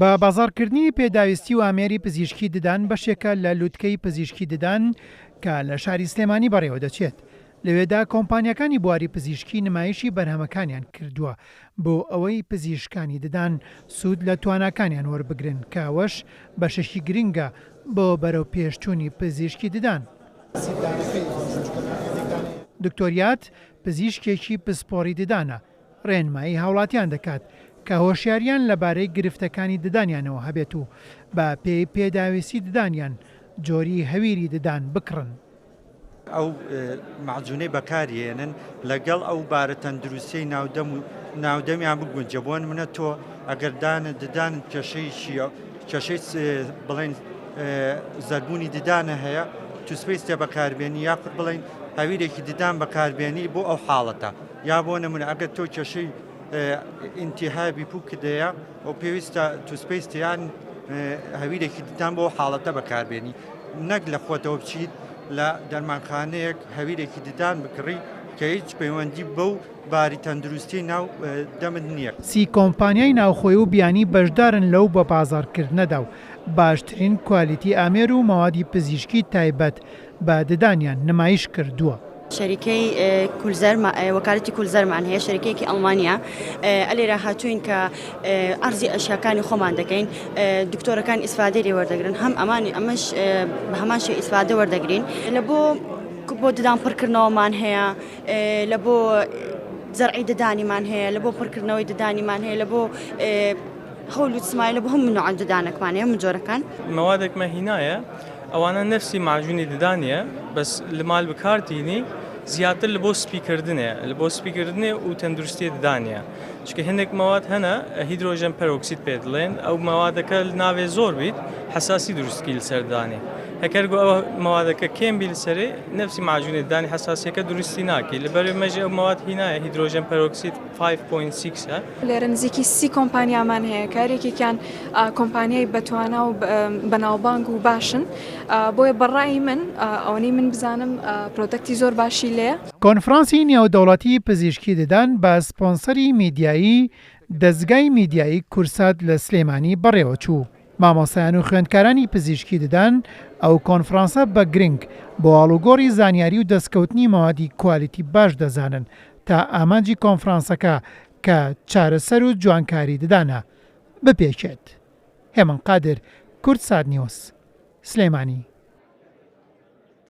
بە بازاڕکردنی پێداویستی و ئامێری پزیشکی ددان بەشێکە لە لووتکەی پزیشکی ددان کە لە شاری سلێمانی بەڕێوە دەچێت. لەوێدا کۆمپانیەکانی بواری پزیشکی نمایشی بەرهەمەکانیان کردووە بۆ ئەوەی پزیشکانی ددان سوود لە تواناکانیان وەربگرن کاوەش بەشەشی گرنگە بۆ بەرەو پێشچوونی پزیشکی ددان. دکتۆریات پزیشکێکی پسپۆڕی ددانە ڕێنمایی هاوڵاتیان دەکات کە هۆشیاریان لەبارەی گرفتەکانی ددانیانەوە هەبێت و بە پێی پێداویستی ددانیان جۆری هەویری ددان بکڕن. ئەو معجونەی بەکارهێنن لەگەڵ ئەو بارە تەندروستی ناودەمیان بگونجە بۆن منە تۆ ئەگەر ددان کێشەی بڵێن زەربوونی ددانە هەیە توسپێستە بەکاربێنی یاخود بڵێن هەویرێکی ددان بەکاربێنی بۆ ئەو حاڵەتە یا بۆ نمونە ئەگەر تۆ کێشەی ئینتیهابی پووکدەیە ئەو پێویستە توسپێستیان هەویرێکی ددان بۆ حاڵەتە بەکاربێنی نەک لە خۆتەوە بچیت لە دەرمانخانەیەک هەویرێکی ددان بکڕی کە هیچ پەیوەندی بەو باری تەندروستی ناو دەمت نییە. سی کۆمپانیای ناوخۆی و بیانی بەشدارن لەو بە بازاڕکردنەدا و باشترین کوالیتی ئامێر و مەوادی پزیشکی تایبەت بە ددانیان نمایش کردووە. شەریکەی کولزەر وەکالەتی کولزەرمان هەیە شەریکەیەکی ئەڵمانیا ئەلێرا هاتوین کە ئەرزی ئەشیاکانی خۆمان دەکەین دکتۆرەکان ئیسفادەی لێ وەردەگرن هەم ئەمانی ئەمەش بە هەمان شێ ئیسفادە وەردەگرین لە بۆ ددان پڕکردنەوەمان هەیە لە بۆ زەرعی ددانیمان هەیە لە بۆ پڕکردنەوەی ددانیمان هەیە لە بۆ هەول و سمای لە بۆ هەموو نوع ددانەکمان هەیە جۆرەکان موادێکمە هینایە ئەوانە نفسی معجونی ددانیە بەس لە مال بکارتینی زیاتر لە بۆ سپیکردنێ لە بۆ سپیکردنێ و تەندروستی ددانیە چکە هەندێک مەواد هەنە هیدرۆژن پەرۆکسید پێ دەڵێن ئەو مەوادەکە ناوێ زۆر بیت حساسی دروستکی لەسەر ددانێ هەکەرگو ئەوە مەوادەکە کێم بی لەسەرێ نفسی معجونی ددانی حساسیەکە دروستی ناکەی لەبەرێ مەژێ ئەو مەواد هینایە هیدرۆژن پەرۆکسید 5.6 لێرە نزیکی 30 کۆمپانیامان هەیە کارێکێکیان کۆمپانیای بەتوانە و بەناوبانگ و باشن بۆیە بەڕای من ئەوەی من بزانم پرۆدەکتی زۆر باشی لێ. کۆنفرانسی نێودەوڵەتی پزیشکی ددان بە سپۆنسەری میدیایی دەستگای میدیایی کورسات لە سلێمانی بەڕێوە چوو. مامۆسایان و خوێندکارانی پزیشکی ددان ئەو کۆنفرانسە بە گرنگ بۆ ئاڵوگۆڕی زانیاری و دەستکەوتنی مەوادی کوالیتی باش دەزانن تا ئامانجی کۆنفرانسەکە کە چارەسەر و جوانکاری ددانە بپێچێت. هێمن قادر، کورتسات نیوز، سلێمانی.